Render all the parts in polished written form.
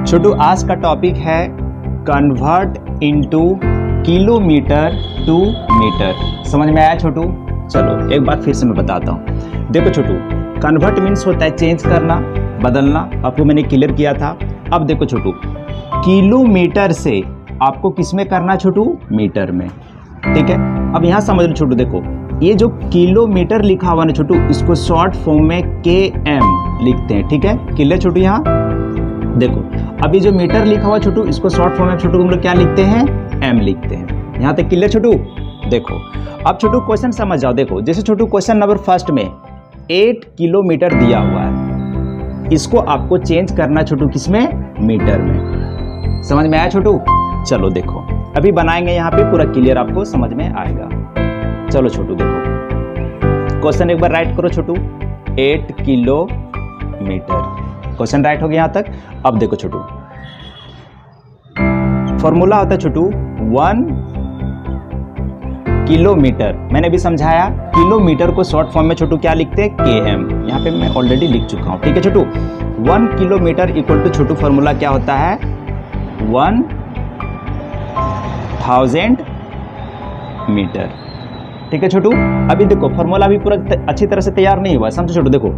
छोटू आज का टॉपिक है convert into kilometre to metre. समझ में आया छोटू? चलो एक बार फिर से मैं बताता हूँ। देखो छोटू, कन्वर्ट मीन्स होता है चेंज करना, बदलना। आपको मैंने क्लियर किया था। अब देखो छोटू, किलोमीटर से आपको किस में करना छोटू? मीटर में। ठीक है, अब यहाँ समझ लो छोटू। देखो ये जो किलोमीटर लिखा हुआ ना छोटू, इसको शॉर्ट फॉर्म में KM लिखते हैं। ठीक है, क्लियर छोटू? यहाँ देखो अभी जो मीटर लिखा हुआ छोटू, इसको शॉर्ट फॉर्म में छोटू हम लोग क्या लिखते हैं? M लिखते हैं। यहाँ तक क्लियर छोटू? देखो अब छोटू क्वेश्चन समझ जाओ। देखो जैसे छोटू क्वेश्चन नंबर फर्स्ट में 8 किलोमीटर दिया हुआ है, इसको आपको चेंज करना छोटू किसमें? मीटर में। समझ में आया छोटू? चलो देखो अभी बनाएंगे, यहाँ पे पूरा क्लियर आपको समझ में आएगा। चलो छोटू देखो क्वेश्चन एक बार राइट करो छोटू। 8 किलोमीटर क्वेश्चन राइट हो गया यहाँ तक। अब देखो छोटू, फॉर्मूला होता है छोटू 1 किलोमीटर। मैंने भी समझाया, किलोमीटर को शॉर्ट फॉर्म में छोटू क्या लिखते हैं? KM। यहाँ पे मैं ऑलरेडी लिख चुका हूँ। ठीक है Chhotu, 1 kilometre equal to Chhotu formula क्या होता है? 1000 मीटर। ठीक है छोटू, अभी देखो फॉर्मूला अभी पूरा अच्छी तरह से तैयार नहीं हुआ। समझो छोटू, देखो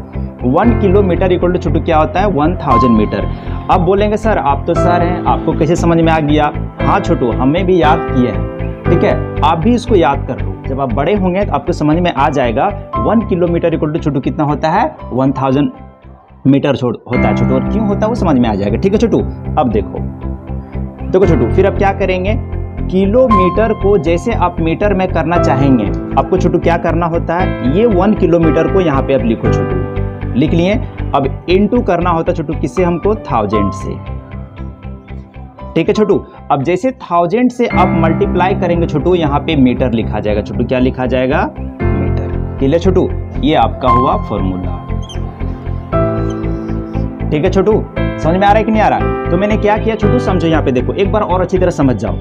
1 किलोमीटर इक्वल टू छोटू क्या होता है? 1000 मीटर। अब बोलेंगे सर आप तो सर हैं, आपको कैसे समझ में आ गया? हाँ छोटू, हमें भी याद किए हैं। ठीक है, आप भी इसको याद कर लो। जब आप बड़े होंगे तो आपको समझ में आ जाएगा 1 किलोमीटर इक्वल टू छोटू कितना होता है? 1000 मीटर होता है छोटू। और क्यों होता है वो समझ में आ जाएगा। ठीक है छोटू, अब देखो छोटू, फिर अब क्या करेंगे? किलोमीटर को जैसे आप मीटर में करना चाहेंगे, आपको छोटू क्या करना होता है? ये 1 किलोमीटर को यहाँ पे आप लिखो छोटू, लिख लिए। अब इनटू करना होता छोटू किससे? हमको 1000 से। ठीक है छोटू, अब जैसे 1000 से आप मल्टीप्लाई करेंगे छोटू, यहाँ पे मीटर लिखा जाएगा छोटू। क्या लिखा जाएगा? मीटर। क्लियर छोटू? ये आपका हुआ फॉर्मूला। ठीक है छोटू, समझ में आ रहा है कि नहीं आ रहा? तो मैंने क्या किया छोटू, समझो यहाँ पे देखो एक बार और अच्छी तरह समझ जाओ।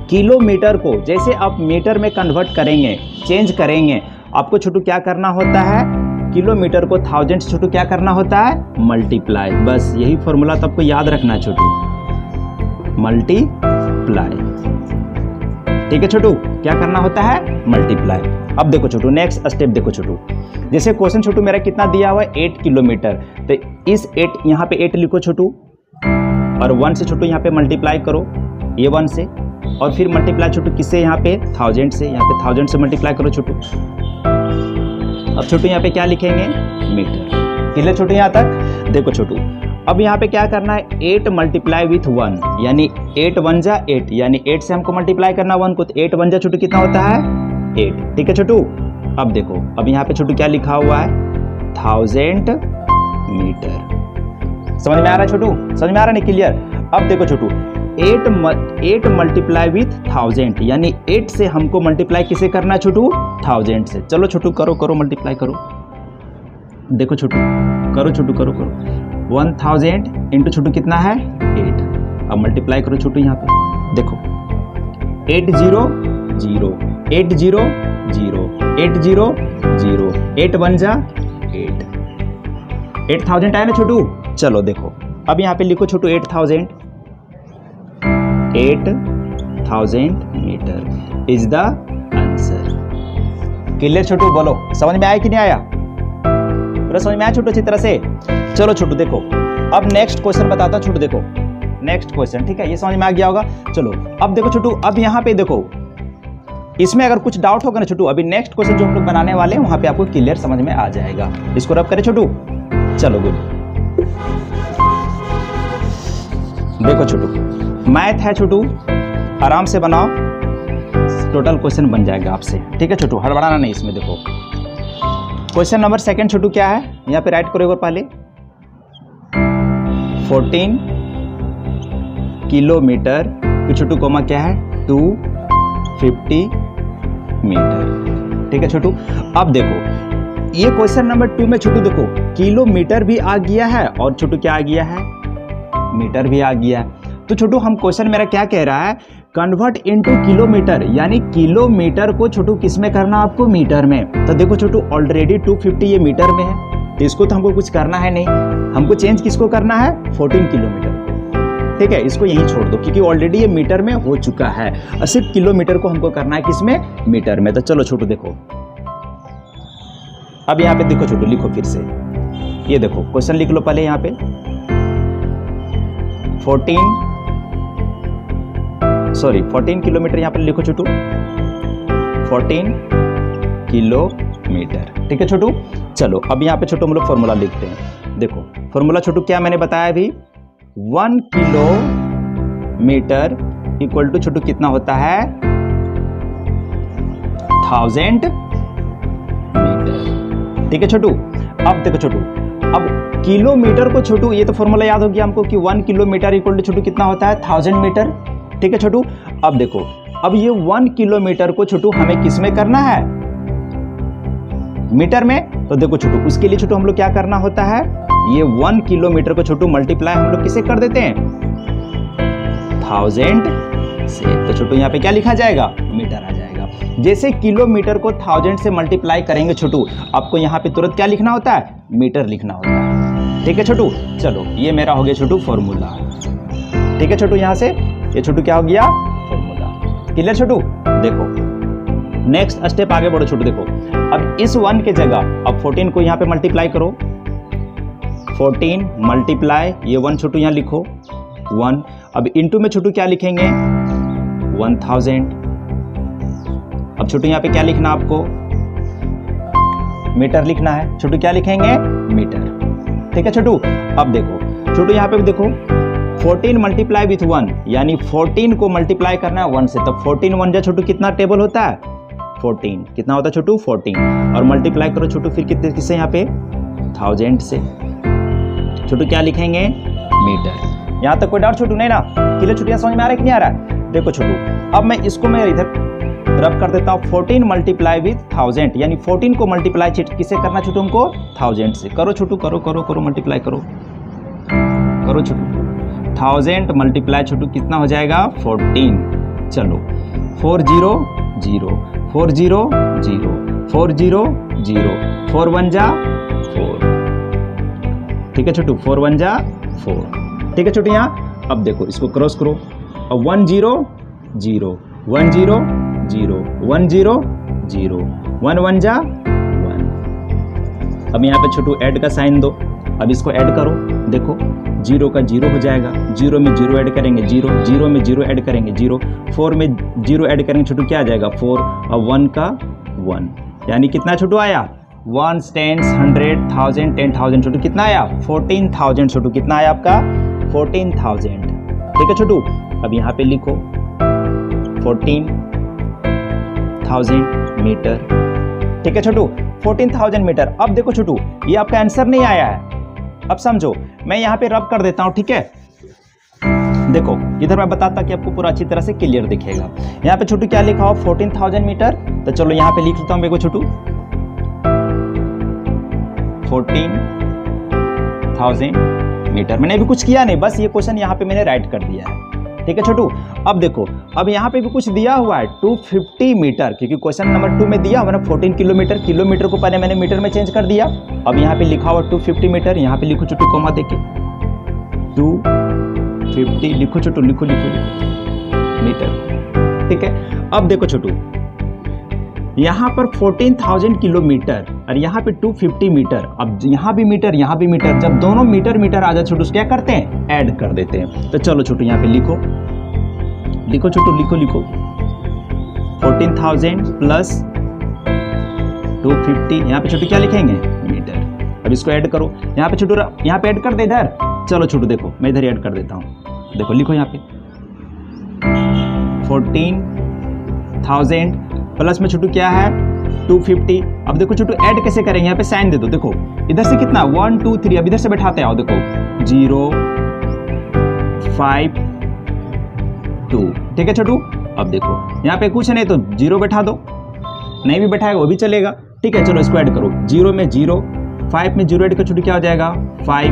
किलोमीटर को जैसे आप मीटर में कन्वर्ट करेंगे, चेंज करेंगे, आपको छोटू क्या करना होता है? किलोमीटर को 1000 से छोटू क्या करना होता है? मल्टीप्लाई। बस यही फॉर्मूला तो आपको याद रखना है छोटू, मल्टीप्लाई। ठीक है छोटू, क्या करना होता है? मल्टीप्लाई। अब देखो छोटू नेक्स्ट स्टेप देखो छोटू, जैसे क्वेश्चन छोटू मेरा कितना दिया हुआ है? 8 किलोमीटर। तो इस 8 यहाँ पे 8 लिखो छोटू, और 1 से छोटू यहाँ पे मल्टीप्लाई करो, ये 1 से, और फिर मल्टीप्लाई छोटू किससे? यहाँ पे 1000 से। यहाँ पे 1000 से मल्टीप्लाई करो छोटू। अब छोटू यहाँ पे क्या लिखेंगे? मीटर। क्लियर छोटू यहाँ तक? देखो छोटू अब यहाँ पे क्या करना है? 8 मल्टीप्लाई विथ 1, यानी 8 1 जा 8, यानी 8 से हमको मल्टीप्लाई करना 1 को, तो 8 1 जा छोटू कितना होता है? 8। ठीक है छोटू, अब देखो अब यहाँ पे छोटू क्या लिखा हुआ है? 1000 मीटर। समझ में आ रहा है छोटू? समझ में आ रहा नहीं? क्लियर? अब देखो छोटू 8 मल्टीप्लाई विथ 1000, यानी 8 से हमको मल्टीप्लाई किसे करना है छोटू? 1000 से। चलो छोटू करो मल्टीप्लाई करो। देखो छोटू करो 1000 इंटू छोटू कितना है? 8। अब मल्टीप्लाई करो छोटू यहाँ पे देखो 8 0 0 8 0 0 8 0 0 8 1 जा 8। 8000 आया ना छोटू? चलो देखो अब यहाँ पे लिखो Chhotu 8000 metre is the answer. Clear Chhotu? बोलो समझ में आया कि नहीं आया? पूरा समझ में आया छोटू अच्छी तरह से? चलो छोटू देखो अब नेक्स्ट क्वेश्चन बताता छोटू। देखो नेक्स्ट क्वेश्चन, ठीक है, ये समझ में आ गया होगा। चलो अब देखो छोटू, अब यहाँ पे देखो इसमें अगर कुछ डाउट होगा ना छोटू, अभी नेक्स्ट क्वेश्चन जो हम लोग बनाने वाले हैं वहां पे आपको क्लियर समझ में आ जाएगा। इसको रब करे छोटू। चलो गुड। देखो छोटू मैथ है छोटू, आराम से बनाओ, टोटल क्वेश्चन बन जाएगा आपसे। ठीक है छोटू, हड़बड़ाना नहीं इसमें। देखो क्वेश्चन नंबर सेकंड छोटू क्या है? यहाँ पे राइट करो एक बार पहले। 14 किलोमीटर तो छोटू कोमा क्या है? 250 मीटर। ठीक है छोटू, अब देखो ये क्वेश्चन नंबर 2 में छोटू देखो किलोमीटर भी आ गया है और छोटू क्या आ गया है? मीटर भी आ गया है। तो छोटू हम क्वेश्चन मेरा क्या कह रहा है? कन्वर्ट इनटू किलोमीटर, यानी किलोमीटर को छोटू किस में करना आपको? मीटर में। तो देखो छोटू ऑलरेडी 250 ये मीटर में है, तो इसको तो हमको कुछ करना है नहीं, हमको चेंज किसको करना है? 14 किलोमीटर को। ठीक है, इसको यहीं छोड़ दो क्योंकि ऑलरेडी ये मीटर में हो चुका है और सिर्फ किलोमीटर को हमको करना है किसमें, मीटर में। तो चलो छोटू देखो, अब यहाँ पे देखो छोटू, लिखो फिर से, ये देखो क्वेश्चन लिख लो पहले यहाँ पे 14 किलोमीटर यहाँ पर लिखो छोटू, 14 किलोमीटर। ठीक है छोटू, चलो अब यहाँ पे छोटू हम लोग फॉर्मूला लिखते हैं। देखो फॉर्मूला छोटू क्या मैंने बताया अभी, 1 किलोमीटर इक्वल टू छोटू कितना होता है, 1000 मीटर। ठीक है छोटू, अब देखो छोटू, अब किलोमीटर को छोटू, ये तो फॉर्मूला याद हो गया हमको कि 1 किलोमीटर इक्वल टू छोटू कितना होता है, 1000 मीटर। ठीक है छोटू, अब देखो, अब ये 1 किलोमीटर को छोटू हमें किस में करना है, मीटर में। तो देखो छोटू, उसके लिए छोटू हम लोग क्या करना होता है, ये 1 किलोमीटर को छोटू मल्टीप्लाई हम लोग किसे कर देते हैं, 1000 से। तो छोटू यहाँ पे क्या लिखा जाएगा, मीटर आ जाएगा। जैसे किलोमीटर को 1000 से मल्टीप्लाई करेंगे छोटू, आपको यहाँ पे तुरंत क्या लिखना होता है, मीटर लिखना होता है। ठीक है छोटू, चलो ये मेरा हो गया छोटू फॉर्मूला। ठीक है छोटू, यहाँ से ये छोटू क्या हो गया, फॉर्मूला। क्लियर छोटू, देखो नेक्स्ट स्टेप आगे बढ़ो छोटू। देखो अब इस 1 के जगह अब 14 को यहाँ पे मल्टीप्लाई करो, 14 मल्टीप्लाई ये 1 छोटू यहाँ लिखो 1, अब इनटू में छोटू क्या लिखेंगे, 1000। अब छोटू यहाँ पे क्या लिखना आपको, मीटर लिखना है छोटू, क्या लिखेंगे, मीटर। ठीक है छोटू, अब देखो छोटू यहाँ पे भी देखो 14 मल्टीप्लाई विथ 1, यानी 14 को मल्टीप्लाई करना है 1 से, तब 14 1 जा छोटू कितना टेबल होता है, 14 कितना होता है छोटू, 14, और मल्टीप्लाई करो छोटू फिर कितने किससे, यहाँ पे 1000 से। छोटू क्या लिखेंगे, मीटर। यहाँ तक कोई डाउट छोटू नहीं ना, क्लियर छोटू, समझ में आ रहा है कि नहीं आ रहा है। देखो छोटू, अब मैं इसको मैं इधर रब कर देता हूँ, 14 मल्टीप्लाई विथ 1000, यानी 14 को मल्टीप्लाई किससे करना छोटू हमको, 1000 से। करो छोटू, करो करो करो, मल्टीप्लाई करो करो छोटू, 1000 मल्टीप्लाई छोटू कितना हो जाएगा, 14। चलो 4 0 0 4 0 0 4 0 0 4 1 जा 4। ठीक है छोटू, 4 1 जा 4। ठीक है छोटू, यहाँ अब देखो इसको क्रॉस करो, अब 1 0 0 1 0 0 1 0 0 1 1 जा 1। अब यहाँ पे छोटू ऐड का साइन दो, अब इसको ऐड करो, देखो 0 का 0 हो जाएगा, 0 में 0 ऐड करेंगे 0, 0 में 0 ऐड करेंगे 0, 4 में 0 ऐड करेंगे छोटू क्या आ जाएगा 4, और 1 का 1, यानी कितना छोटू आया, 1 10 100 1000 10,000 छोटू कितना आया, 14,000 छोटू कितना आया आपका, 14,000। ठीक है छोटू, अब यहाँ पे लिखो 14,000 मीटर। ठीक है छोटू, 14,000 मीटर। अब देखो छोटू, ये आपका आंसर नहीं आया है, अब समझो मैं यहाँ पे रब कर देता हूँ। ठीक है, देखो इधर मैं बताता कि आपको पूरा अच्छी तरह से क्लियर दिखेगा। यहाँ पे छोटू क्या लिखा हो, 14,000 मीटर। तो चलो यहाँ पे लिख लेता हूँ देखो छोटू, 14,000 मीटर। मैंने अभी कुछ किया नहीं, बस ये क्वेश्चन यहाँ पे मैंने राइट कर दिया है। ठीक है छोटू, अब देखो अब यहाँ पे भी कुछ दिया हुआ है 250 मीटर, क्योंकि क्वेश्चन नंबर 2 में दिया हुआ ना 14 किलोमीटर, किलोमीटर को पहले मैंने मीटर में चेंज कर दिया। अब यहाँ पे लिखा हुआ 250 मीटर, यहाँ पे लिखो छोटू कोमा देके 250 लिखो छोटू, लिखो लिखो लिखो मीटर। ठीक है, अब देखो छोटू यहाँ पर 14,000 किलोमीटर और यहाँ पे 250 मीटर। अब यहाँ भी मीटर यहाँ भी मीटर, जब दोनों मीटर मीटर आ जाए छोटू क्या करते हैं, ऐड कर देते हैं। तो चलो छोटू यहाँ पे लिखो लिखो छोटू, लिखो लिखो 14,000 प्लस 250, यहाँ पे छोटू क्या लिखेंगे, मीटर। अब इसको ऐड करो, यहाँ पे छोटू यहाँ पे ऐड कर दे इधर। चलो छोटू देखो मैं इधर ऐड कर देता हूँ, देखो लिखो यहाँ पे 14,000 प्लस में छोटू क्या है 250। अब देखो छोटू ऐड कैसे करेंगे, यहाँ पे साइन दे दो, देखो इधर से कितना 1 2 3, अब इधर से बैठाते आओ, देखो 0 5 2। ठीक है छोटू, अब देखो यहाँ पे कुछ नहीं तो 0 बैठा दो, नहीं भी बैठाएगा वो भी चलेगा। ठीक है, चलो इसको ऐड करो, 0 में 0, 5 में 0 ऐड कर छोटू क्या हो जाएगा 5,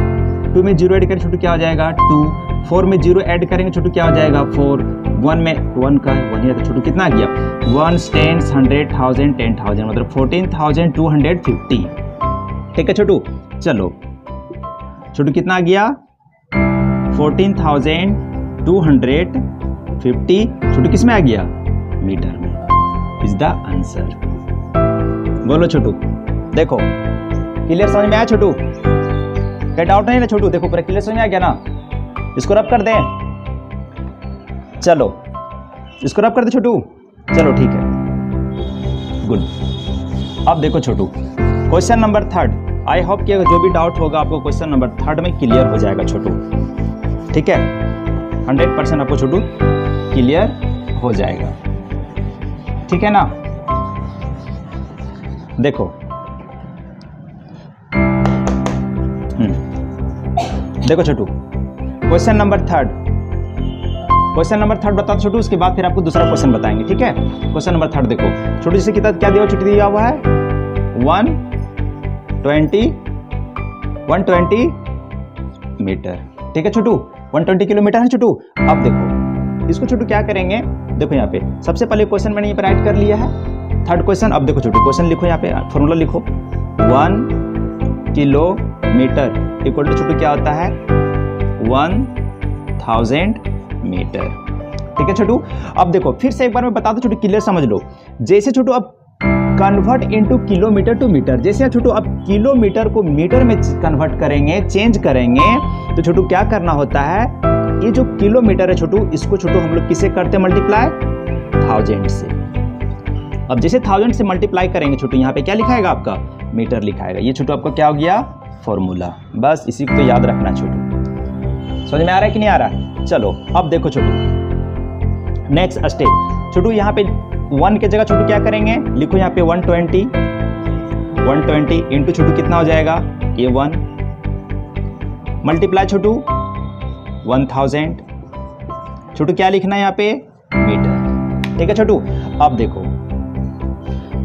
2 में 0 ऐड कर छोटू क्या हो जाएगा 2, 4 में 0 ऐड करेंगे छोटू क्या हो जाएगा 4, 1 में 1 का 1 है तो छोटू कितना आ गया 1 10 100 1000 10,000, मतलब 14,250। ठीक है छोटू, चलो छोटू कितना आ गया 14,250 250 छोटू किस में आ गया, मीटर में, इज द आंसर। बोलो छोटू, देखो क्लियर समझ में आया छोटू, कोई डाउट नहीं ना छोटू, देखो पूरा क्लियर समझ में आ गया ना। इसको रब कर दें, चलो इसको रब कर दे छोटू, चलो ठीक है, गुड। अब देखो छोटू क्वेश्चन नंबर 3, आई होप कि जो भी डाउट होगा आपको क्वेश्चन नंबर 3 में क्लियर हो जाएगा छोटू, ठीक है, 100% आपको छोटू क्लियर हो जाएगा, ठीक है ना। देखो देखो छोटू क्वेश्चन नंबर 3 बताओ छोटू, उसके बाद फिर आपको दूसरा क्वेश्चन बताएंगे, ठीक है। क्वेश्चन नंबर 3 देखो छोटू, जैसे कितना क्या दिया, छोटू दिया हुआ है 120 मीटर, ठीक है छोटू, 120 किलोमीटर है छोटू। अब देखो इसको छोटू क्या करेंगे, देखो यहाँ पे सबसे पहले क्वेश्चन मैंने यहाँ पे राइट कर लिया है, 3rd क्वेश्चन। अब देखो छोटू क्वेश्चन लिखो, यहाँ पे फॉर्मूला लिखो, 1 किलोमीटर इक्वल टू छोटू क्या होता है, 1000 मीटर, ठीक है छोटू। अब देखो फिर से एक बार मैं बता दूं छोटू, क्लियर समझ लो। जैसे छोटू अब convert into kilometre to metre, जैसे छोटू अब किलोमीटर को मीटर में कन्वर्ट करेंगे, चेंज करेंगे, तो छोटू क्या करना होता है, ये जो किलोमीटर है छोटू, इसको छोटू हम लोग किसे करते हैं, मल्टीप्लाई 1000 से। अब जैसे 1000 से मल्टीप्लाई करेंगे छोटू, यहाँ पे क्या लिखाएगा आपका, मीटर लिखाएगा। ये छोटू आपको क्या हो गया, फॉर्मूला। बस इसी को तो याद रखना छोटू, समझ में आ रहा है कि नहीं आ रहा है। चलो अब देखो छोटू नेक्स्ट स्टेप छोटू, यहाँ पे 1 के जगह छोटू क्या करेंगे, लिखो यहाँ पे 120 इंटू छोटू कितना हो जाएगा, ये 1 मल्टीप्लाई छोटू 1000 छोटू क्या लिखना है यहाँ पे, मीटर, ठीक है छोटू। अब देखो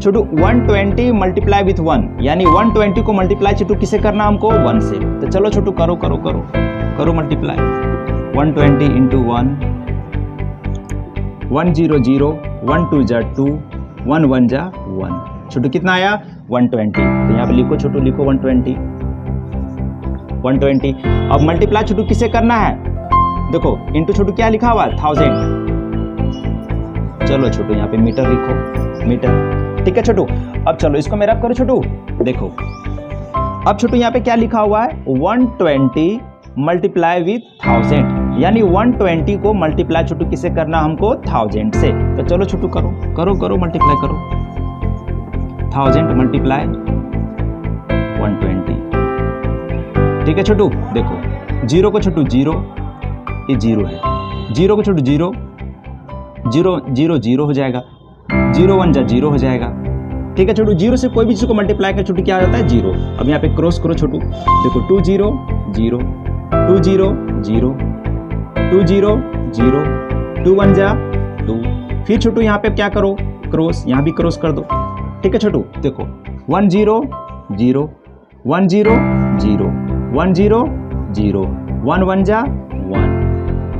छोटू 120 मल्टीप्लाई विथ 1, यानी 120 को मल्टीप्लाई छोटू किसे करना हमको, 1 से। तो चलो छोटू करो करो करो करो मल्टीप्लाई, 120 इंटू 1, 100, 1 2 जा 2, 1 1 जा 1, छोटू कितना आया 120। तो यहाँ पे लिखो छोटू, लिखो 120। अब मल्टीप्लाई छोटू किसे करना है, देखो इंटू छोटू क्या लिखा हुआ है 1000, चलो छोटू यहाँ पे मीटर लिखो, मीटर, ठीक है छोटू। अब चलो इसको मैं रब करो छोटू, देखो अब छोटू यहाँ पे क्या लिखा हुआ है, 120 मल्टीप्लाई विथ 1000, यानी 120 को मल्टीप्लाई छोटू किसे करना हमको, 1000 से। तो चलो छोटू करो करो करो मल्टीप्लाई करो, 1000 मल्टीप्लाई 120, ठीक है छोटू। देखो 0 को छोटू 0, ये 0 है, 0 को छोटू 0 0 0 0 हो जाएगा, 0 1 जा 0 हो जाएगा, ठीक है छोटू। 0 से कोई भी चीज को मल्टीप्लाई कर छोटू क्या आ जाता है, 0। अब यहाँ पे क्रॉस करो छोटू, देखो 2 0 0 2 0 0 2 0 0 2 1 जा 2, फिर छोटू यहाँ पे क्या करो, क्रॉस, यहाँ भी क्रॉस कर दो, ठीक है छोटू। देखो 1 0 0 1 0 0 1 0 0 1 1 जा 1,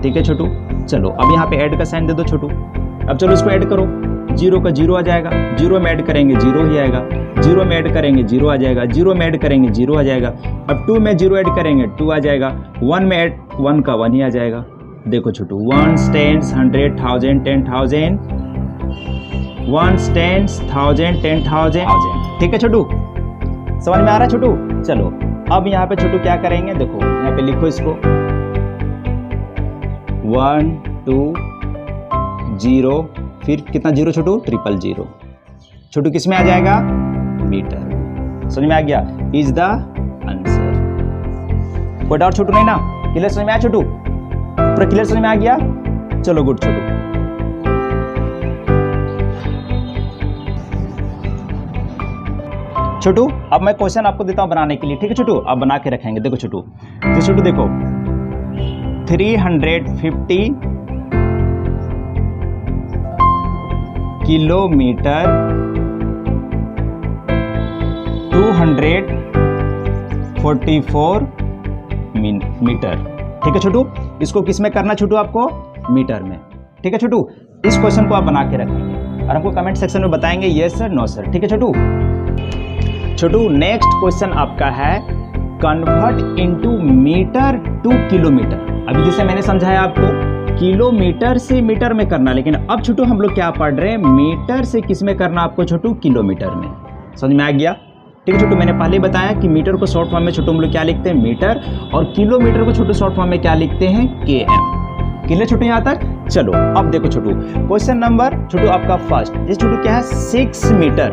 ठीक है छोटू। चलो अब यहाँ पे ऐड का साइन दे दो छोटू। अब चलो इसको ऐड करो, 0 का 0 आ जाएगा, 0 में ऐड करेंगे 0 ही आएगा, 0 में ऐड करेंगे 0 आ जाएगा, 0 में ऐड करेंगे 0 आ जाएगा। अब 2 में 0 ऐड करेंगे 2 आ जाएगा, 1 में ऐड 1 का 1 ही आ जाएगा। देखो छोटू 1 10 100 1000 10,000, 1 10 1000 10,000, ठीक है छोटू, समझ में आ रहा है छोटू। चलो अब यहाँ पे छोटू क्या करेंगे, देखो यहाँ पे लिखो इसको 1 2 0, फिर कितना 0 छोटू, 000 छोटू किस में आ जाएगा, मीटर। समझ में आ गया, इज द आंसर। कोई डाउट छोटू नहीं ना, क्लियर समझ में आया छोटू, पूरा क्लियर समझ में आ गया। चलो गुड छोटू। छोटू अब मैं क्वेश्चन आपको देता हूं बनाने के लिए, ठीक है छोटू, आप बना के रखेंगे। देखो छोटू, तो छोटू देखो 350 किलोमीटर 244 मीटर, ठीक है छोटू। इसको किस में करना छोटू, आपको मीटर में, ठीक है छोटू। इस क्वेश्चन को आप बना के रखेंगे और हमको कमेंट सेक्शन में बताएंगे यस सर नो सर, ठीक है छोटू। छोटू नेक्स्ट क्वेश्चन आपका है convert into metre to kilometre. अभी जैसे मैंने समझाया आपको किलोमीटर से मीटर में करना, लेकिन अब छोटू हम लोग क्या पढ़ रहे हैं, मीटर से किस में करना आपको छोटू, किलोमीटर में। समझ में आ गया? ठीक है छोटू, मैंने पहले बताया कि मीटर को शॉर्ट फॉर्म में छोटू हम लोग क्या लिखते हैं, मीटर, और किलोमीटर को छोटू शॉर्ट फॉर्म में क्या लिखते हैं, km। क्लियर छोटू यहाँ तक? चलो अब देखो छोटू, क्वेश्चन नंबर छोटू आपका फर्स्ट, जैसे छोटू क्या है 6 मीटर।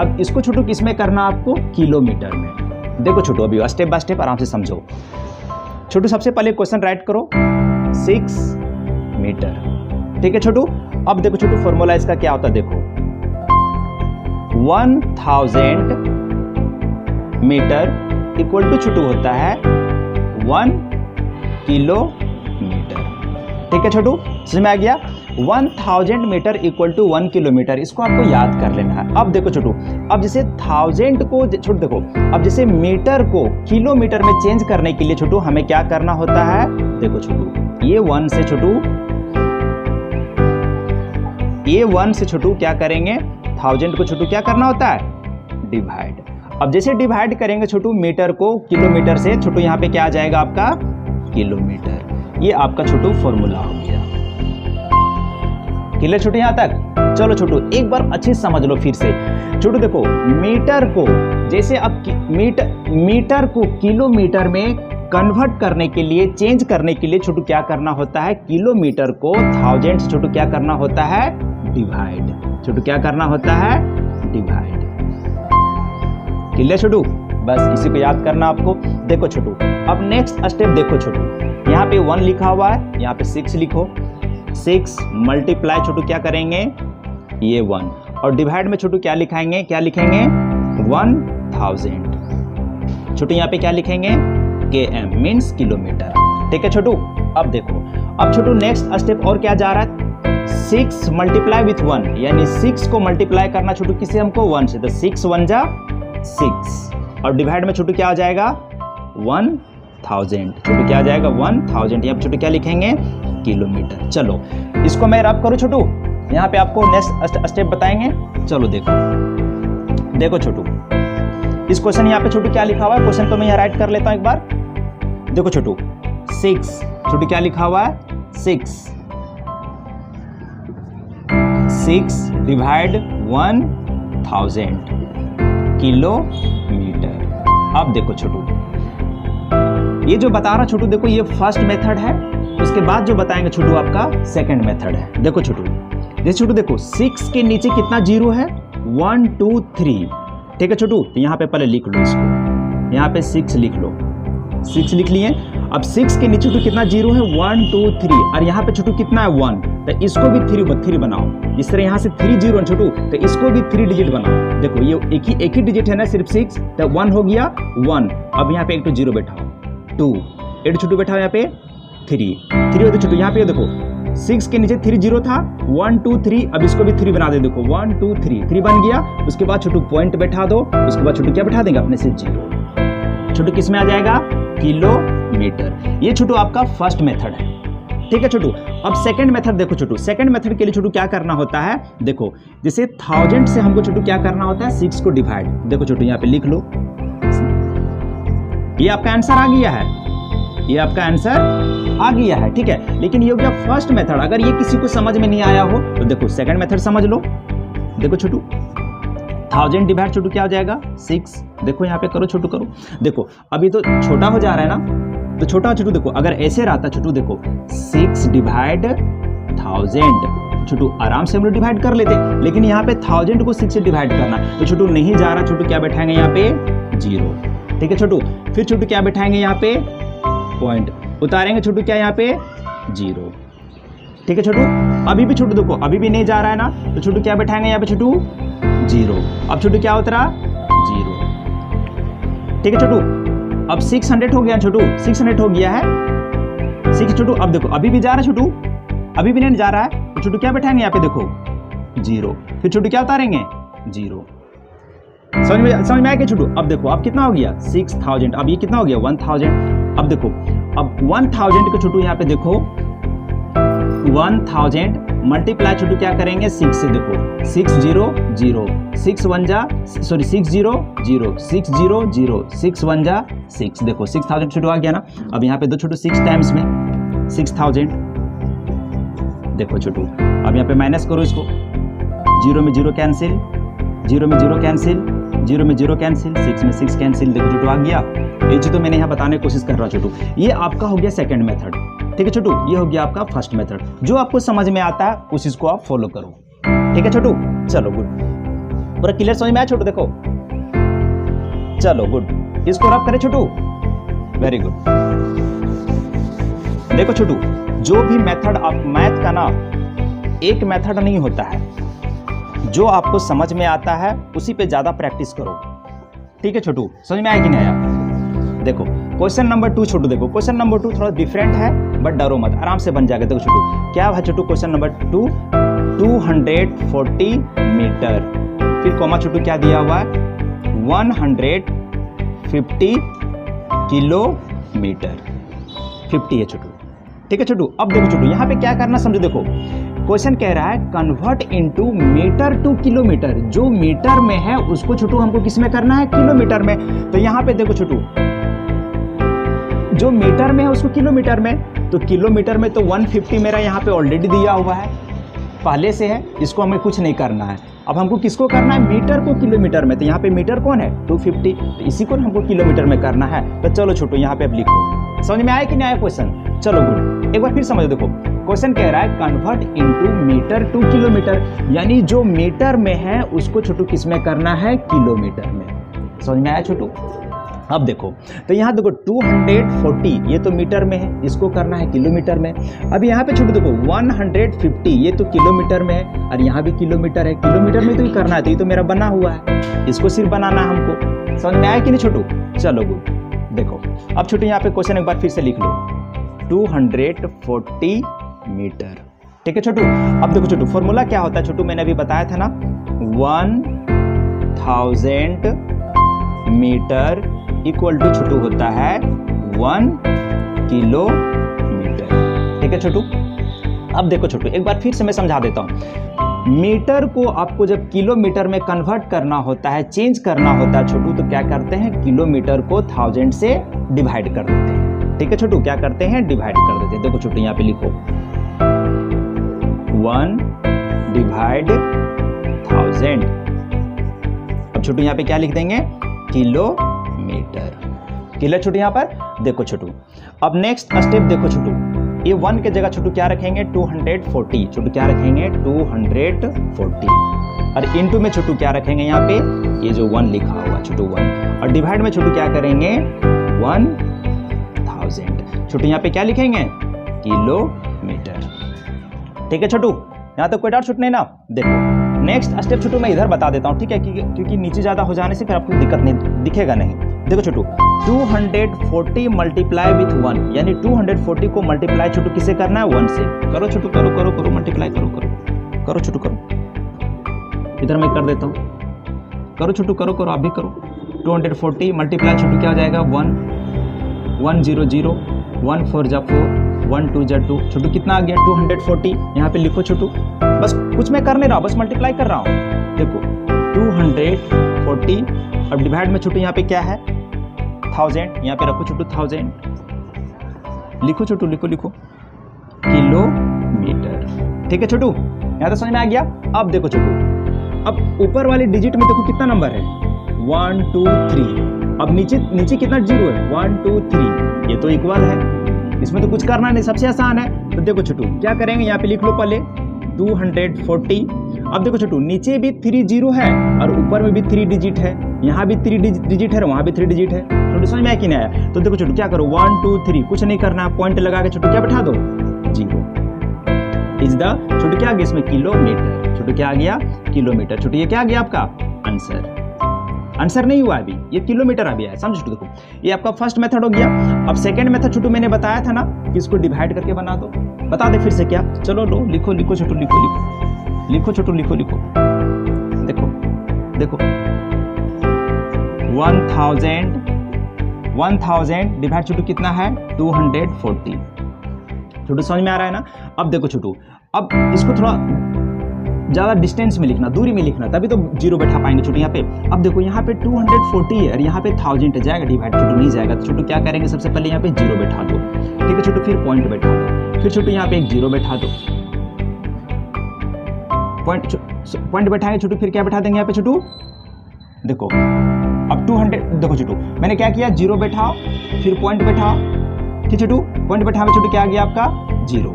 अब इसको छोटू किस में करना आपको, किलोमीटर में। देखो छोटू अभी स्टेप बाय स्टेप आराम से समझो। छोटू सबसे पहले क्वेश्चन राइट करो, 6 मीटर। ठीक है छोटू, अब देखो छोटू फॉर्मूला इसका क्या होता है, देखो 1000 मीटर इक्वल टू छोटू होता है 1 किलोमीटर। ठीक है छोटू, समझ में आ गया? 1000 मीटर इक्वल टू 1 किलोमीटर, इसको आपको याद कर लेना है। अब देखो छोटू, अब जैसे 1000 को छोटू देखो, अब जैसे मीटर को किलोमीटर में चेंज करने के लिए छोटू हमें क्या करना होता है, देखो छोटू ये 1 से छोटू, ये 1 से छोटू क्या करेंगे, 1000 को छोटू क्या करना होता है, डिवाइड। अब जैसे डिवाइड करेंगे छोटू मीटर को किलोमीटर से, छोटू यहाँ पे क्या आ जाएगा आपका, किलोमीटर। ये आपका छोटू फॉर्मूला हो गया। क्लियर छोटू यहाँ तक? चलो छोटू एक बार अच्छे से समझ लो फिर से। छोटू देखो मीटर को, जैसे अब मीटर को किलोमीटर में कन्वर्ट करने के लिए, चेंज करने के लिए छोटू क्या करना होता है, किलोमीटर को 1000 से छोटू क्या करना होता है, डिवाइड। छोटू क्या करना होता है, डिवाइड। क्लियर छोटू? बस इसी को याद करना आपको। देखो छोटू अब नेक्स्ट स्टेप देखो छोटू, यहाँ पे 1 लिखा हुआ है, यहाँ पे 6 लिखो। 6 मल्टीप्लाई छोटू क्या करेंगे, ये 1, और डिवाइड में छोटू क्या लिखाएंगे, क्या लिखेंगे 1000। छोटू यहाँ पे क्या लिखेंगे, km मीन्स किलोमीटर। ठीक है छोटू, अब देखो, अब छोटू नेक्स्ट स्टेप और क्या जा रहा है, 6 मल्टीप्लाई विथ 1, यानी 6 को मल्टीप्लाई करना छोटू किससे, हमको 1 से, तो 6 1 जा 6, और डिवाइड में छोटू क्या आ जाएगा 1000। छोटू क्या आ जाएगा 1000, यहाँ पे छोटू क्या लिखेंगे, किलोमीटर। चलो इसको मैं रब करूँ छोटू, यहाँ पे आपको नेक्स्ट स्टेप बताएंगे। चलो देखो, देखो छोटू इस क्वेश्चन यहाँ पे छोटू क्या लिखा हुआ है, क्वेश्चन को मैं यहाँ राइट कर लेता हूँ एक बार। देखो छोटू 6, छोटू क्या लिखा हुआ है 6 डिवाइड 1000 किलोमीटर। अब देखो छोटू ये जो बता रहा छोटू, देखो ये फर्स्ट मेथड है, उसके बाद जो बताएंगे छोटू आपका सेकंड मेथड है। देखो छोटू, जैसे छोटू देखो 6 के नीचे कितना जीरो है, 1 2 3। ठीक है छोटू, तो यहाँ पे पहले लिख लो इसको, यहाँ पे 6 लिख लो, 6 लिख लिए। अब 6 के नीचे तो कितना जीरो है, 1 2 3, और यहाँ पे छोटू कितना है 1, तो इसको भी 3 बनाओ। इस तरह यहाँ से 3 जीरो छोटू, तो इसको भी 3 डिजिट बनाओ। देखो ये एक ही डिजिट है ना, सिर्फ 6, तो 1 हो गया 1। अब यहाँ पे एक तो जीरो बैठाओ, 2 8 छोटू बैठाओ, यहाँ पे 3 होते छोटू, यहाँ पे देखो 6 के नीचे 3 जीरो था, 1 2 3, अब इसको भी 3 बना दे। देखो 1 2 3 बन गया। उसके बाद छोटू पॉइंट बैठा दो, उसके बाद छोटू क्या बैठा देंगे अपने से जीरो। छोटू किस में आ जाएगा, किलोमीटर। ये छोटू आपका फर्स्ट मेथड है। ठीक है छोटू, अब सेकंड मेथड देखो छोटू, सेकंड मेथड के लिए छोटू क्या करना होता है, देखो जैसे 1000 से हमको छोटू क्या करना होता है, 6 को डिवाइड। देखो छोटू यहाँ पे लिख लो, ये आपका आंसर आ गया है, ये आपका आंसर आ गया है। ठीक है, लेकिन ये हो गया फर्स्ट मेथड। अगर ये किसी को समझ में नहीं आया हो तो देखो सेकंड मेथड समझ लो। देखो छोटू 1000 डिवाइड छोटू क्या हो जाएगा 6। देखो यहाँ पे करो छोटू, करो। देखो अभी तो छोटा हो जा रहा है ना, तो छोटा छोटू देखो, अगर ऐसे रहता छोटू, देखो 6 डिवाइड 1000 छोटू आराम से हम लोग डिवाइड कर लेते, लेकिन यहाँ पे 1000 को 6 से डिवाइड करना तो छोटू नहीं जा रहा। छोटू क्या बैठाएंगे यहाँ पे 0। ठीक है छोटू, फिर छोटू क्या बैठाएंगे यहाँ पे पॉइंट, उतारेंगे छोटू क्या यहाँ पे 0। ठीक है छोटू, अभी भी छोटू देखो अभी भी नहीं जा रहा है ना, तो छोटू क्या बैठाएंगे यहाँ पे छोटू 0। अब छोटू क्या उतरा 0। ठीक है छोटू, अब 600 हो गया छोटू, 600 हो गया है 6 छोटू। अब देखो अभी भी जा रहा है छोटू, अभी भी नहीं जा रहा है, तो छोटू क्या बैठाएंगे यहाँ पे देखो 0। फिर छोटू क्या उतारेंगे 0। समझ में आया क्या छोटू? अब देखो अब कितना हो गया 6000, अब ये कितना हो गया 1000। अब देखो अब 1000 को छोटू यहाँ पे देखो 1000 मल्टीप्लाई छोटू क्या करेंगे 6 से। देखो 6 0 0, 6 1 जा 6 0 0, 6 0 0, 6 1 जा 6। देखो 6000 छोटू आ गया ना। अब यहाँ पे दो छोटू 6 टाइम्स में 6000, देखो छोटू, अब यहाँ पे माइनस करो इसको, 0 में 0 कैंसिल, 0 में 0 कैंसिल, 0 में 0 कैंसिल, 6 में 6 कैंसिल। देखो छोटू आ गया। ये चीज़ तो मैंने यहाँ बताने की कोशिश कर रहा हूँ छोटू। ये आपका हो गया सेकंड मेथड, ठीक है छोटू। ये हो गया आपका फर्स्ट मेथड। जो आपको समझ में आता है उस चीज़ को आप फॉलो करो, ठीक है छोटू। चलो गुड, पूरा क्लियर समझ में आया छोटू? देखो चलो गुड, इसको रब करें छोटू, वेरी गुड। देखो छोटू, जो भी मेथड आप मैथ का ना, एक मेथड नहीं होता है, जो आपको समझ में आता है उसी पे ज्यादा प्रैक्टिस करो, ठीक है छोटू। समझ में आया कि नहीं आया? देखो क्वेश्चन नंबर 2 छोटू, देखो क्वेश्चन नंबर 2 थोड़ा डिफरेंट है, बट डरो मत, आराम से बन जाएगा। देखो छोटू क्या है छोटू, क्वेश्चन नंबर 2 240 मीटर, फिर कॉमा छोटू क्या दिया हुआ है, 150 किलोमीटर, 50 है छोटू, ठीक है छोटू। अब देखो छोटू यहाँ पे क्या करना समझो। देखो क्वेश्चन कह रहा है convert into metre to kilometre. जो मीटर में है उसको छोटू हमको किस में करना है, किलोमीटर में। तो यहाँ पे देखो छोटू, जो मीटर में है उसको किलोमीटर में, तो किलोमीटर में तो 150 मेरा यहाँ पे ऑलरेडी दिया हुआ है, पहले से है, इसको हमें कुछ नहीं करना है। अब हमको किसको करना है, मीटर को किलोमीटर में। तो यहाँ पे मीटर कौन है, 250, तो इसी को हमको किलोमीटर में करना है। तो चलो छोटू यहाँ पे अब लिखो। समझ में आया कि नहीं आया क्वेश्चन? चलो गुड, एक बार फिर समझो। देखो क्वेश्चन कह रहा है convert into metre to kilometre, यानी जो मीटर में है उसको छोटू किस में करना है, किलोमीटर में। समझ में आया छोटू? अब देखो तो यहाँ देखो 240 ये तो मीटर में है, इसको करना है किलोमीटर में। अब यहाँ पे छोटू देखो 150 ये तो किलोमीटर में है, और यहाँ भी किलोमीटर है, किलोमीटर में तो ये करना है, तो ये तो मेरा बना हुआ है, इसको सिर्फ बनाना है हमको। समझ में आया कि नहीं छोटू? चलो गुड, देखो अब छोटू यहाँ पे क्वेश्चन एक बार फिर से लिख लो, 240 मीटर, ठीक है छोटू। अब देखो छोटू फॉर्मूला क्या होता है छोटू, मैंने अभी बताया था ना, 1000 मीटर इक्वल टू छोटू होता है 1 किलोमीटर, ठीक है छोटू। अब देखो छोटू एक बार फिर से मैं समझा देता हूं, मीटर को आपको जब किलोमीटर में कन्वर्ट करना होता है, चेंज करना होता है छोटू, तो क्या करते हैं, किलोमीटर को 1000 से डिवाइड कर देते हैं, ठीक है छोटू। क्या करते हैं, डिवाइड कर देते हैं। देखो छोटू यहाँ पे लिखो 1 डिवाइड 1000। अब छोटू यहाँ पे क्या लिख देंगे, किलोमीटर। क्लियर छोटू यहाँ पर? देखो छोटू अब नेक्स्ट स्टेप देखो छोटू, ये 1 के जगह छोटू क्या रखेंगे, 240। छोटू क्या रखेंगे, 240, और इनटू में छोटू क्या रखेंगे, यहाँ पे ये जो 1 लिखा हुआ छोटू 1, और डिवाइड में छोटू क्या करेंगे, 1000। छोटू यहाँ पे क्या लिखेंगे, किलोमीटर, ठीक है छोटू। यहाँ तक कोई डाउट छूट नहीं ना? देखो नेक्स्ट स्टेप छोटू मैं इधर बता देता हूँ, ठीक है, क्योंकि नीचे ज्यादा हो जाने से फिर आपको दिक्कत नहीं दिखेगा नहीं। देखो छोटू 240 मल्टीप्लाई विथ 1, यानी 240 को मल्टीप्लाई छोटू किसे करना है, 1 से। करो छोटू, करो करो करो, मल्टीप्लाई करो करो करो छोटू करो, इधर मैं कर देता हूँ, करो छोटू, करो करो, आप भी करो। 240 मल्टीप्लाई छोटू क्या हो जाएगा, 1 1 0 0, 1 4 जा 4, 1 2 जा 2। छोटू कितना आ गया, 240। यहाँ पे लिखो छोटू, बस कुछ मैं कर नहीं रहा, बस मल्टीप्लाई कर रहा हूँ। देखो 240, अब डिवाइड में छोटू यहाँ पे क्या है, 1000, यहाँ पे रखो छोटू 1000, लिखो छोटू, लिखो लिखो, किलोमीटर, ठीक है छोटू। यहाँ तो समझ में आ गया। अब देखो छोटू, अब ऊपर वाले डिजिट में देखो कितना नंबर है, 1 2 3। अब नीचे कितना 0 है, 1 2 3, ये तो इक्वल है, इसमें तो कुछ करना नहीं, सबसे आसान है। तो देखो छोटू क्या करेंगे, यहाँ पे लिख लो पहले 240। अब देखो छोटू नीचे भी 3 0 है, और ऊपर में भी 3 डिजिट है, यहाँ भी 3 डिजिट है, वहाँ भी 3 डिजिट है। छोटू समझ में आया कि नहीं आया? तो देखो छोटू क्या करो, 1 2 3, कुछ नहीं करना है, पॉइंट लगा के छोटू क्या बैठा दो, 0 इज द, छोटू क्या आ गया इसमें, किलोमीटर। छोटू क्या आ गया, किलोमीटर। छोटू ये क्या आ गया आपका आंसर। आंसर नहीं हुआ अभी, ये किलोमीटर अभी है, समझ छोटू। देखो ये आपका फर्स्ट मेथड हो गया। अब सेकंड मेथड छोटू मैंने बताया था ना कि इसको डिवाइड करके बना दो, बता दे फिर से क्या, चलो लो लिखो लिखो छोटू, लिखो लिखो लिखो छोटू, लिखो लिखो, देखो देखो 1000 डिवाइड छोटू कितना है, 240। छोटू समझ में आ रहा है ना? अब देखो छोटू, अब इसको थोड़ा ज़्यादा डिस्टेंस में लिखना, दूरी में लिखना, तभी तो 0 बैठा पाएंगे छोटू यहाँ पे। अब देखो यहाँ पे 240 है और यहाँ पे 1000 है, जाएगा डिवाइड छोटू, नहीं जाएगा। तो छोटू क्या करेंगे, सबसे पहले यहाँ पे 0 बैठा दो, ठीक है छोटू, फिर पॉइंट बैठा दो, फिर छोटू यहाँ पे एक 0 बैठा दो, पॉइंट बैठाएंगे छोटू, फिर क्या बैठा देंगे यहाँ पे छोटू, देखो अब 200, देखो छोटू मैंने क्या किया, 0 बैठाओ फिर पॉइंट बैठाओ, ठीक छोटू, पॉइंट बैठाओ छोटू क्या आ गया आपका 0,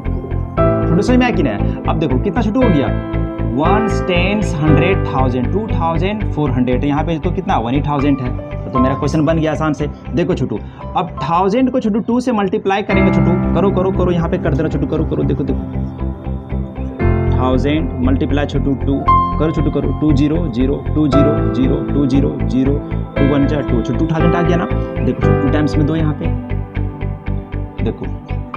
छोटू समझ में आया कि नहीं। अब देखो कितना छोटू हो गया, 1 10 100 1000 2400, यहाँ पे तो कितना 18,000 है, तो मेरा क्वेश्चन बन गया आसान से। देखो छोटू अब 1000 को छोटू 2 से मल्टीप्लाई करेंगे छोटू, करो करो करो, यहाँ पे कर देना छोटू, करो करो, देखो देखो 1000 मल्टीप्लाई छोटू 2 करो छोटू, करो 2 0 0 2 0 0 2 0 0 2 1 जा 2 छोटू 2000 आ गया ना। देखो छोटू 2 टाइम्स में 2 यहाँ पे, देखो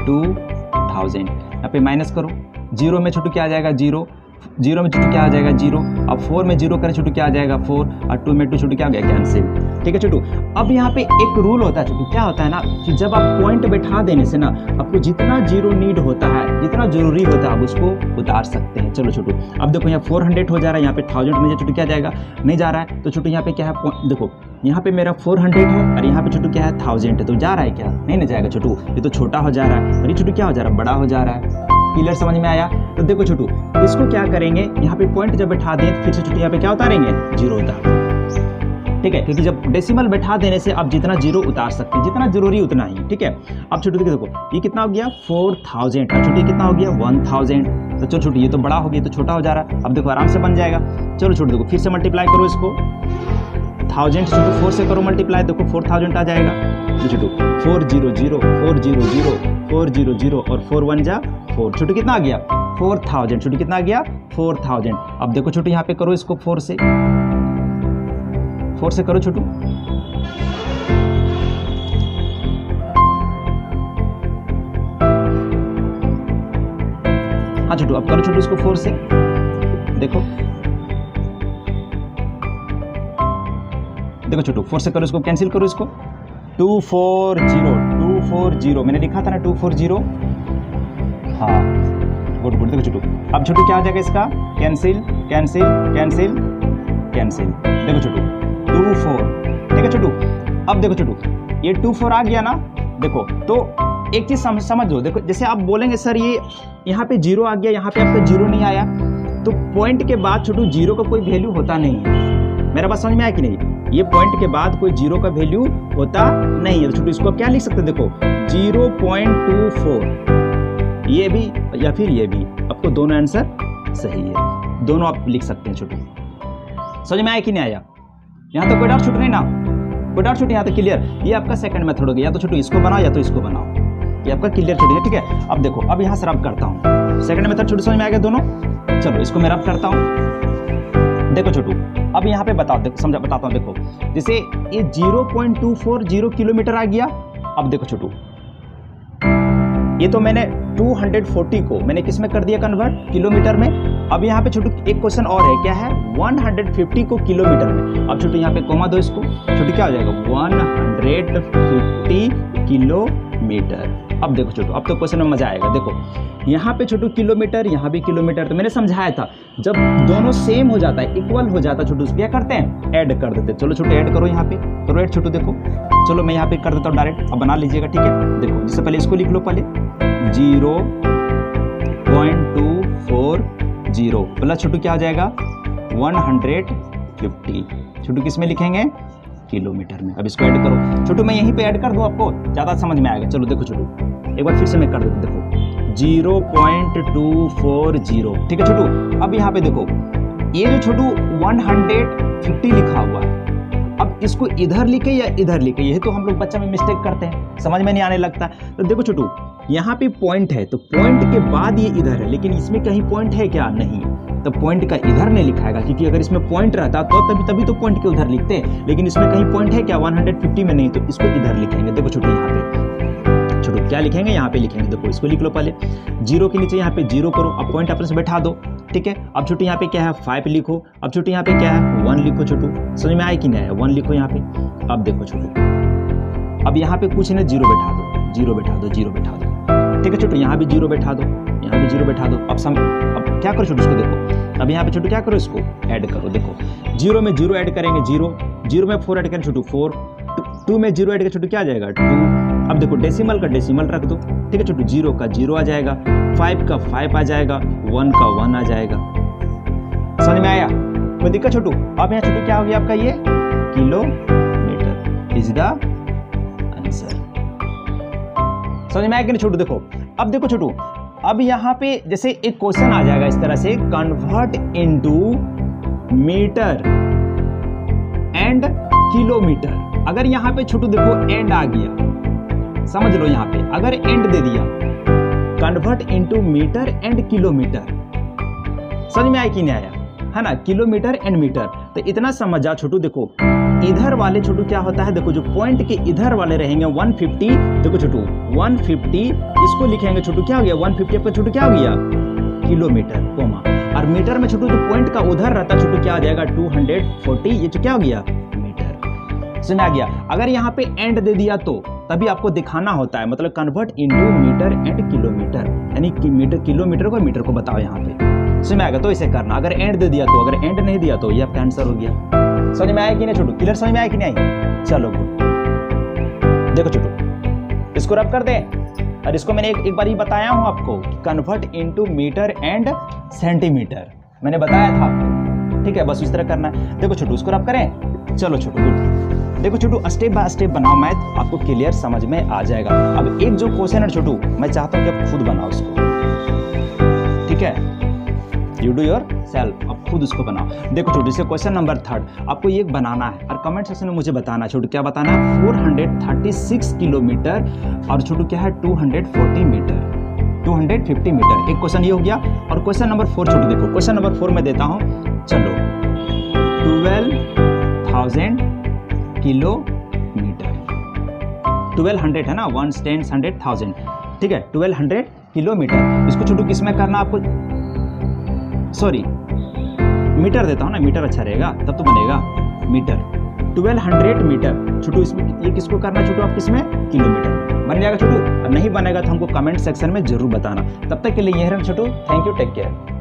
2000 यहाँ पे माइनस करो, 0 में छोटू क्या आ जाएगा 0, 0 में छोटू क्या आ जाएगा 0, अब 4 में 0 करें छोटू क्या आ जाएगा 4, और 2 में 2 छोटू क्या आ गया कैंसिल, ठीक है छोटू। अब यहाँ पे एक रूल होता है छोटू, क्या होता है ना कि जब आप पॉइंट बैठा देने से ना आपको जितना 0 नीड होता है, जितना जरूरी होता है आप उसको उतार सकते हैं। चलो छोटू अब देखो यहाँ 400 हो जा रहा है, यहाँ पे 1000 में छोटू क्या जाएगा, नहीं जा रहा है, तो छोटू यहाँ पे क्या है, देखो यहाँ पे मेरा 400 है और यहाँ पे छोटू क्या है 1000 है, तो जा रहा है क्या, नहीं ना जाएगा छोटू, ये तो छोटा हो जा रहा है और ये छोटू क्या हो जा रहा है, बड़ा हो जा रहा है। क्लियर समझ में आया। तो देखो छोटू इसको क्या करेंगे, यहाँ पे पॉइंट जब बैठा दें फिर से छोटू यहाँ पे क्या उतारेंगे 0 उतार, ठीक है, क्योंकि जब डेसिमल बैठा देने से आप जितना 0 उतार सकते हैं, जितना जरूरी उतना ही, ठीक है। अब छोटू देखो ये कितना हो गया 4000 और छोटू कितना हो गया 1000, तो चलो छोटू ये तो बड़ा हो गया, तो छोटा हो जा रहा है, अब देखो आराम से बन जाएगा। चलो छोटू देखो फिर से मल्टीप्लाई करो इसको, 1000 छोटू 4 से करो मल्टीप्लाई, देखो 4000 आ जाएगा, तो छोटू 400 400 400 और 4 1 जा 4, छोटू कितना आ गया 4000, छोटू कितना आ गया 4000। अब देखो छोटू यहाँ पे करो इसको 4 से करो छोटू, हाँ छोटू अब करो छोटू इसको 4 से, देखो देखो छोटू 4 से करो इसको, कैंसिल करो इसको, 240 मैंने लिखा था ना 240, हाँ गुड गुड। देखो छोटू अब छोटू क्या आ जाएगा इसका, कैंसिल कैंसिल कैंसिल कैंसिल, देखो छोटू 24, ठीक है छोटू। अब देखो छोटू ये 24 आ गया ना, देखो तो एक चीज समझो, देखो जैसे आप बोलेंगे सर ये यहाँ पे 0 आ गया, यहाँ पे आपका 0 नहीं आया, तो पॉइंट के बाद छोटू 0 का कोई वैल्यू होता नहीं है, मेरा बात समझ में आया कि नहीं, ये पॉइंट के बाद कोई 0 का वैल्यू होता नहीं है, तो छोटू इसको क्या लिख सकते हैं, देखो 0.24, ये भी या फिर ये भी, आपको दोनों आंसर सही है, दोनों आप लिख सकते हैं छोटू। समझ में आया कि नहीं आया, यहाँ तो कोई डाउट छूट नहीं ना, कोई डाउट छूट यहाँ तो क्लियर। ये आपका सेकंड मेथड हो गया, या तो छोटू इसको बनाओ या तो इसको बनाओ, ये आपका क्लियर छोटू है, ठीक है। अब देखो अब यहाँ से रब करता हूँ, सेकंड मेथड छोटू समझ में आ गया दोनों, चलो इसको मैं रब करता हूँ। देखो छोटू अब यहाँ पे बताओ, देखो समझा बताता हूँ, देखो जैसे ये 0.240 किलोमीटर आ गया, अब देखो छोटू ये तो मैंने 240 को मैंने किस में कर दिया कन्वर्ट, किलोमीटर में। अब यहाँ पे छोटू एक क्वेश्चन और है, क्या है 150 को किलोमीटर में, अब छोटू यहाँ पे कोमा दो इसको, छोटू क्या हो जाएगा 150 किलोमीटर। अब देखो छोटू अब तो क्वेश्चन में मजा आएगा, देखो यहाँ पे छोटू किलोमीटर, यहाँ भी किलोमीटर, तो मैंने समझाया था जब दोनों सेम हो जाता है, इक्वल हो जाता है छोटू, क्या करते हैं ऐड कर देते हैं। चलो छोटू ऐड करो, यहाँ पे करो ऐड छोटू, देखो चलो मैं यहाँ पे कर देता हूँ डायरेक्ट, अब बना लीजिएगा, ठीक है। देखो जिससे पहले इसको लिख लो, पहले 0.240 प्लस छोटू क्या आ जाएगा 150, छोटू किस में लिखेंगे किलोमीटर में। अब इसको ऐड करो छोटू, मैं यहीं पे ऐड कर दूं, आपको ज़्यादा समझ में आएगा। चलो देखो छोटू एक बार फिर से मैं कर देता हूं, देखो 0.240, ठीक है छोटू। अब यहाँ पे देखो ये जो छोटू 150 लिखा हुआ है, अब इसको इधर लिखे या इधर लिखे, यही तो हम लोग बच्चा में मिस्टेक करते हैं, समझ में नहीं आने लगता। तो देखो छोटू यहाँ पे पॉइंट है, तो पॉइंट के बाद ये इधर है, लेकिन इसमें कहीं पॉइंट है क्या, नहीं, तो पॉइंट का इधर नहीं लिखाएगा, क्योंकि अगर इसमें पॉइंट रहता तो तभी तो पॉइंट के उधर लिखते हैं, लेकिन इसमें कहीं पॉइंट है क्या 150 में नहीं, तो इसको इधर लिखेंगे। देखो छोटू यहाँ पे छोटू क्या लिखेंगे, यहाँ पे लिखेंगे, देखो इसको लिख लो पहले, 0 के नीचे यहाँ पे 0 करो, अब पॉइंट अपने से बैठा दो, ठीक है। अब छोटू यहाँ पे क्या है 5 लिखो, अब छोटू यहाँ पे क्या है 1 लिखो, छोटू समझ में आया कि नहीं आया, 1 लिखो यहाँ पे। अब देखो छोटू अब यहाँ पे कुछ नहीं, 0 बैठा दो, 0 बैठा दो, 0 बैठा दो, ठीक है छोटू, यहाँ भी 0 बैठा दो, यहाँ भी 0 बैठा दो। अब क्या करो छोटू, इसको देखो, अब यहाँ पे छोटू क्या करो, इसको ऐड करो, देखो 0 में 0 ऐड करेंगे 0, 0 में 4 ऐड करेंगे छोटू 4, 2 में 0 ऐड करेंगे छोटू क्या आ जाएगा 2। अब देखो डेसिमल का डेसिमल रख दो, ठीक है छोटू, 0 का 0 आ जाएगा, 5 का 5 आ जाएगा, 1 का 1 आ जाएगा, समझ में आया? कोई दिक्कत छोटू? अब यहाँ छोटू क्या हो गया आपका ये किलोमीटर इज द आंसर। समझ में आया कि नहीं छोटू? देखो अब देखो छोटू, अब यहाँ पे जैसे एक क्वेश्चन आ जाएगा इस तरह से, convert into metre and kilometre. अगर यहाँ पे छोटू देखो एंड आ गया, समझ लो यहाँ पे अगर एंड दे दिया, convert into metre and kilometre, समझ में आया कि नहीं आया? है ना, किलोमीटर एंड मीटर। तो इतना समझ जा छोटू। देखो इधर वाले छोटू क्या होता है, देखो जो पॉइंट के इधर वाले रहेंगे 150, देखो छोटू 150 इसको लिखेंगे छोटू, क्या हो गया 150 आपका छोटू क्या हो गया किलोमीटर, कोमा, और मीटर में छोटू जो पॉइंट का उधर रहता छोटू क्या आ जाएगा 240, ये जो क्या हो गया मीटर। समझ आ गया? अगर यहाँ पे एंड दे दिया तो तभी आपको दिखाना होता है, मतलब convert into metre and kilometre, यानी कि मीटर किलोमीटर को मीटर को बताओ यहाँ पे। समझ में आएगा? तो इसे करना, अगर एंड दे दिया तो, अगर एंड नहीं दिया तो ये आपका आंसर हो गया। समझ में आया कि नहीं छोटू? क्लियर समझ में आया कि नहीं आई? चलो देखो छोटू, इसको रब कर दे, और इसको मैंने एक बार ही बताया हूं आपको, convert into metre and centimetre मैंने बताया था आपको, ठीक है? बस इस तरह करना है। देखो छोटू इसको रब करें, चलो छोटू गुड। देखो छोटू स्टेप बाय स्टेप बनाओ मैथ, आपको क्लियर समझ में आ जाएगा। अब एक जो क्वेश्चन है छोटू, मैं चाहता हूं कि आप खुद बनाओ उसको, ठीक है? यू डू योर सेल्फ, आप खुद उसको बनाओ। देखो छोटू इसे क्वेश्चन नंबर 3 आपको ये बनाना है, और कमेंट सेक्शन में मुझे बताना है छोटू क्या बताना है। 436 किलोमीटर और छोटू क्या है 240 मीटर, 250 मीटर। एक क्वेश्चन ये हो गया। और क्वेश्चन नंबर 4 छोटू देखो, क्वेश्चन नंबर 4 में देता हूं, चलो 12,000 किलोमीटर, 1200 है ना, 1 10 100 1000, ठीक है? 1200 किलोमीटर। इसको छोटू किस में करना आपको, सॉरी मीटर देता हूं ना, मीटर अच्छा रहेगा तब तो बनेगा मीटर। 1200 मीटर छोटू, इसमें ये किसको करना छोटू आप किसमें किलोमीटर बन जाएगा छोटू। नहीं बनेगा तो हमको कमेंट सेक्शन में जरूर बताना। तब तक के लिए यह रहा छोटू, थैंक यू, टेक केयर।